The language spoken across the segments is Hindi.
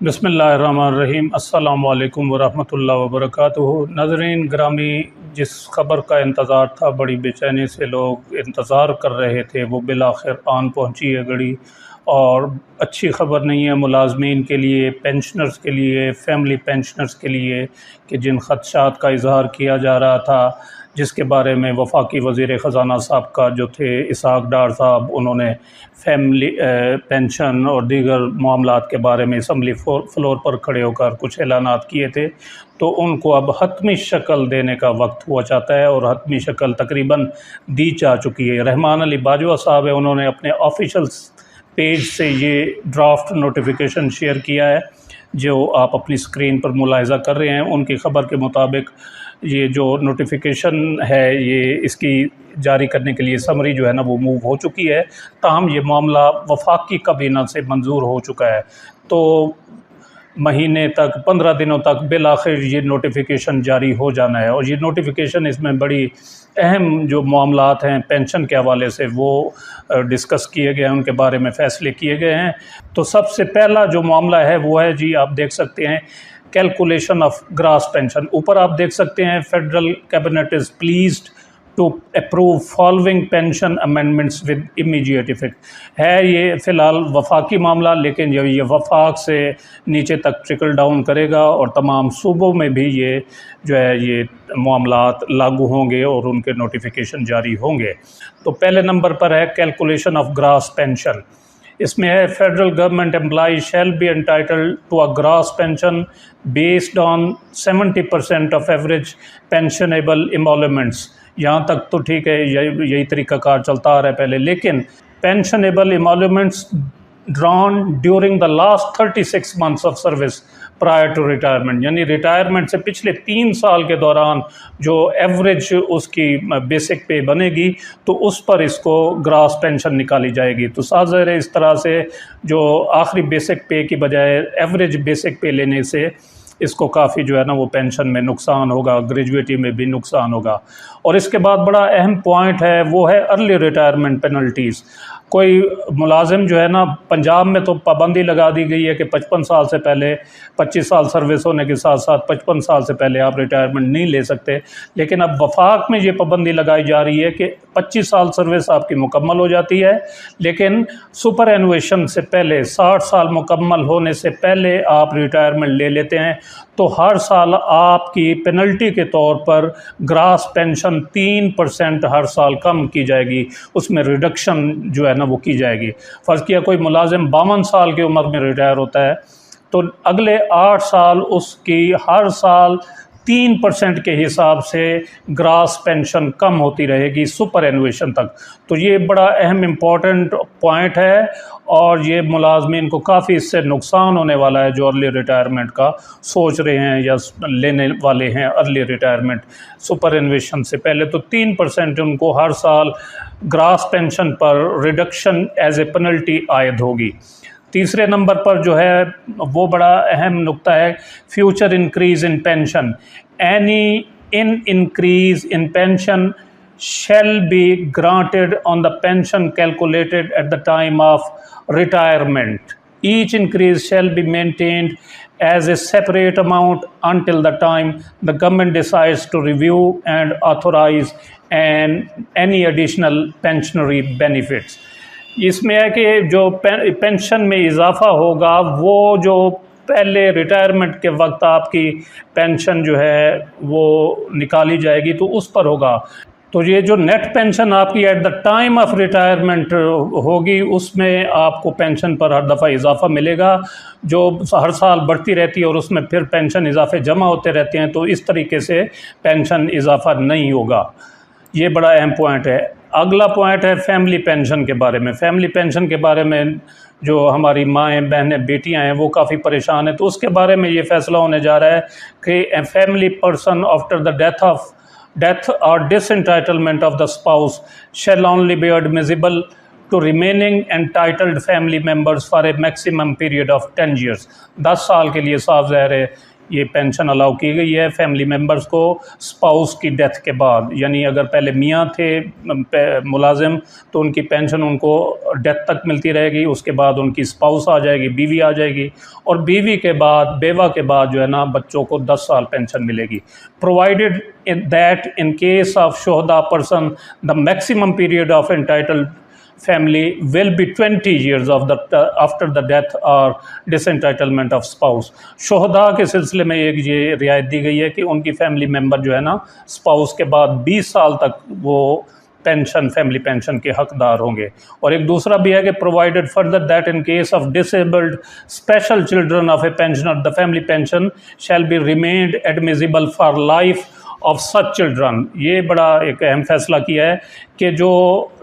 बिस्मिल्लाहिर्रहमानिर्रहीम। अस्सलामु अलैकुम वरहमतुल्लाहि वबरकातुहू। नाज़रीन ग्रामी, जिस खबर का इंतज़ार था, बड़ी बेचैनी से लोग इंतज़ार कर रहे थे, वो बिलाखिर आन पहुंची है घड़ी। और अच्छी ख़बर नहीं है मुलाजमीन के लिए, पेंशनर्स के लिए, फैमिली पेंशनर्स के लिए कि जिन ख़दशात का इज़हार किया जा रहा था, जिसके बारे में वफाकी वज़ीर ख़ज़ाना साहब का जो थे इसहाक़ डार साहब, उन्होंने फैमिली पेंशन और दीगर मामलात के बारे में असम्बली फ्लोर पर खड़े होकर कुछ ऐलानात किए थे। तो उनको अब हतमी शक्ल देने का वक्त हुआ चाहता है और हतमी शक्ल तकरीबन दी जा चुकी है। रहमान अली बाजवा साहब है, उन्होंने अपने ऑफिशियल पेज से ये ड्राफ्ट नोटिफिकेशन शेयर किया है, जो आप अपनी स्क्रीन पर मुलाहिज़ा कर रहे हैं। उनकी ख़बर के मुताबिक ये जो नोटिफिकेशन है, ये इसकी जारी करने के लिए समरी जो है ना वो मूव हो चुकी है। ताहम ये मामला वफाकी काबीना से मंजूर हो चुका है। तो महीने तक, 15 दिनों तक बिलाखिर ये नोटिफिकेशन जारी हो जाना है। और ये नोटिफिकेशन, इसमें बड़ी अहम जो मामलात हैं पेंशन के हवाले से वो डिस्कस किए गए हैं, उनके बारे में फ़ैसले किए गए हैं। तो सबसे पहला जो मामला है वो है जी, आप देख सकते हैं, कैलकुलेशन ऑफ ग्रास पेंशन। ऊपर आप देख सकते हैं, federal cabinet is pleased to approve following pension amendments with immediate effect. है ये फ़िलहाल वफाकी मामला, लेकिन जब ये वफाक से नीचे तक ट्रिकल डाउन करेगा और तमाम सूबों में भी ये जो है ये मामलात लागू होंगे और उनके नोटिफिकेशन जारी होंगे। तो पहले नंबर पर है कैलकुलेशन ऑफ ग्रास पेंशन। इसमें है, federal government employ shall be entitled to a gross pension based on 70% of average pensionable emoluments. यहाँ तक तो ठीक है, यही तरीक़ाकार चलता आ रहा है पहले। लेकिन pensionable emoluments drawn during the last 36 months of service prior to retirement, यानी रिटायरमेंट से पिछले 3 साल के दौरान जो एवरेज उसकी बेसिक पे बनेगी, तो उस पर इसको ग्रास पेंशन निकाली जाएगी। तो ज़ाहिर है इस तरह से जो आखिरी बेसिक पे की बजाय एवरेज बेसिक पे लेने से इसको काफ़ी जो है ना वो पेंशन में नुकसान होगा, ग्रेजुएटी में भी नुकसान होगा। और इसके बाद बड़ा अहम पॉइंट है, वो है अर्ली रिटायरमेंट पेनल्टीज़। कोई मुलाजिम जो है ना, पंजाब में तो पाबंदी लगा दी गई है कि 55 साल से पहले, 25 साल सर्विस होने के साथ साथ 55 साल से पहले आप रिटायरमेंट नहीं ले सकते। लेकिन अब वफाक में ये पाबंदी लगाई जा रही है कि 25 साल सर्विस आपकी मुकम्मल हो जाती है, लेकिन सुपर एनुएशन से पहले, 60 साल मुकम्मल होने से पहले आप रिटायरमेंट ले लेते हैं, तो हर साल आपकी पेनल्टी के तौर पर ग्रास पेंशन 3% हर साल कम की जाएगी, उसमें रिडक्शन जो है ना वो की जाएगी। फ़र्ज़ किया कोई मुलाजिम 52 साल की उम्र में रिटायर होता है, तो अगले 8 साल उसकी हर साल 3% के हिसाब से ग्रास पेंशन कम होती रहेगी सुपर एनुएशन तक। तो ये बड़ा अहम इम्पॉर्टेंट पॉइंट है और ये मुलाजमीन को काफ़ी इससे नुकसान होने वाला है जो अर्ली रिटायरमेंट का सोच रहे हैं या लेने वाले हैं अर्ली रिटायरमेंट सुपर एनुएशन से पहले। तो 3% उनको हर साल ग्रास पेंशन पर रिडक्शन एज ए पेनल्टी आयद होगी। तीसरे नंबर पर जो है वो बड़ा अहम नुक्ता है, future increase in pension. Any increase in pension shall be granted on the pension calculated at the time of retirement. Each increase shall be maintained as a separate amount until the time the government decides to review and authorize any additional pensionary benefits. इसमें है कि जो पेंशन में इजाफा होगा, वो जो पहले रिटायरमेंट के वक्त आपकी पेंशन जो है वो निकाली जाएगी तो उस पर होगा। तो ये जो नेट पेंशन आपकी at the time of retirement होगी, उसमें आपको पेंशन पर हर दफ़ा इजाफा मिलेगा, जो हर साल बढ़ती रहती है और उसमें फिर पेंशन इजाफे जमा होते रहते हैं। तो इस तरीके से पेंशन इजाफा नहीं होगा। ये बड़ा अहम पॉइंट है। अगला पॉइंट है फैमिली पेंशन के बारे में। फैमिली पेंशन के बारे में जो हमारी माएँ, बहनें, बेटियां हैं वो काफ़ी परेशान हैं। तो उसके बारे में ये फ़ैसला होने जा रहा है कि a family person after the death or disentitlement of the spouse shall only be admissible to remaining entitled family members for a maximum period of 10 years। 10 साल के लिए साफ ज़ाहिर है ये पेंशन अलाउ की गई है फैमिली मेम्बर्स को स्पाउस की डेथ के बाद। यानी अगर पहले मियाँ थे मुलाजिम तो उनकी पेंशन उनको डेथ तक मिलती रहेगी, उसके बाद उनकी स्पाउस आ जाएगी, बीवी आ जाएगी, और बीवी के बाद बेवा के बाद जो है ना बच्चों को 10 साल पेंशन मिलेगी। Provided that in case of शोहदा person the maximum period of entitled family will be 20 years of the after the death or disentitlement of spouse। शोहदा के सिलसिले में एक ये रियायत दी गई है कि उनकी फैमिली मेम्बर जो है ना स्पाउस के बाद 20 साल तक वो पेंशन फैमिली पेंशन के हकदार होंगे। और एक दूसरा भी है कि provided further that in case of disabled special children of A pensioner the family pension shall be remained admissible for life of such children. ये बड़ा एक अहम फैसला किया है कि जो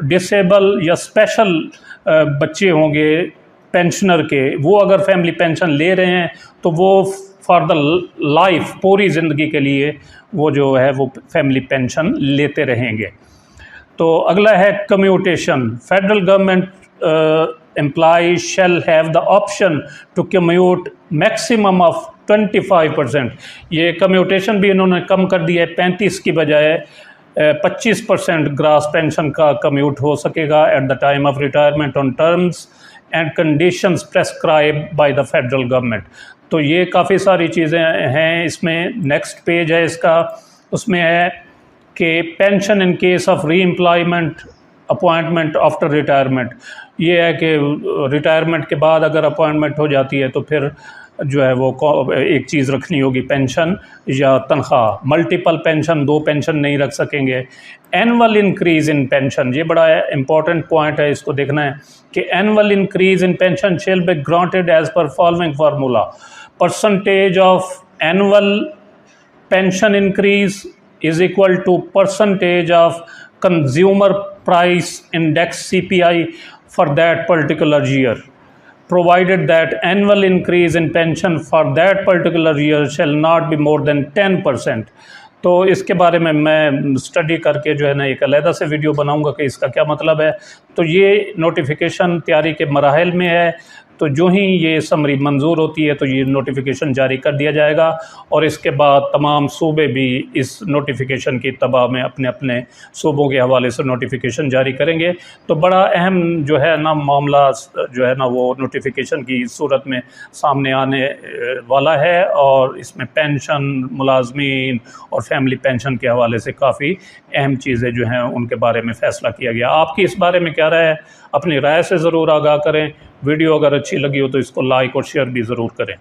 डिसेबल या स्पेशल बच्चे होंगे पेंशनर के, वो अगर फैमिली पेंशन ले रहे हैं तो वो फॉर द लाइफ पूरी ज़िंदगी के लिए वो जो है वो फैमिली पेंशन लेते रहेंगे। तो अगला है commutation. Federal government employees shall have the option to commute maximum of 25%। ये कम्यूटेशन भी इन्होंने कम कर दिया है, 35 की बजाय 25% ग्रास पेंशन का कम्यूट हो सकेगा at the time of retirement on terms and conditions prescribe by the federal government. तो ये काफ़ी सारी चीज़ें हैं इसमें। नेक्स्ट पेज है इसका, उसमें है कि पेंशन इन केस ऑफ री एम्प्लॉयमेंट अपॉइंटमेंट आफ्टर रिटायरमेंट। ये है कि रिटायरमेंट के बाद अगर अपॉइंटमेंट हो जाती है तो फिर जो है वो एक चीज़ रखनी होगी, पेंशन या तनख्वाह। मल्टीपल पेंशन, 2 पेंशन नहीं रख सकेंगे। एनुअल इंक्रीज़ इन पेंशन, ये बड़ा इंपॉर्टेंट पॉइंट है, इसको देखना है कि annual increase in pension shall be granted as per following formula. Percentage of annual pension increase is equal to percentage of consumer price index CPI for that particular year, provided that annual increase in pension for that particular year shall not be more than 10%। तो इसके बारे में मैं स्टडी करके जो है ना एक अलहदा से वीडियो बनाऊंगा कि इसका क्या मतलब है। तो ये नोटिफिकेशन तैयारी के मराहल में है, तो जो ही ये समरी मंजूर होती है तो ये नोटिफिकेशन जारी कर दिया जाएगा और इसके बाद तमाम सूबे भी इस नोटिफिकेशन की तबा में अपने अपने सूबों के हवाले से नोटिफिकेशन जारी करेंगे। तो बड़ा अहम जो है ना मामला जो है ना वो नोटिफिकेशन की सूरत में सामने आने वाला है और इसमें पेंशन, मुलाजमीन और फैमिली पेंशन के हवाले से काफ़ी अहम चीज़ें जो हैं उनके बारे में फ़ैसला किया गया। आपकी इस बारे में क्या राय है? अपनी राय से ज़रूर आगाह करें। वीडियो अगर अच्छी लगी हो तो इसको लाइक और शेयर भी ज़रूर करें।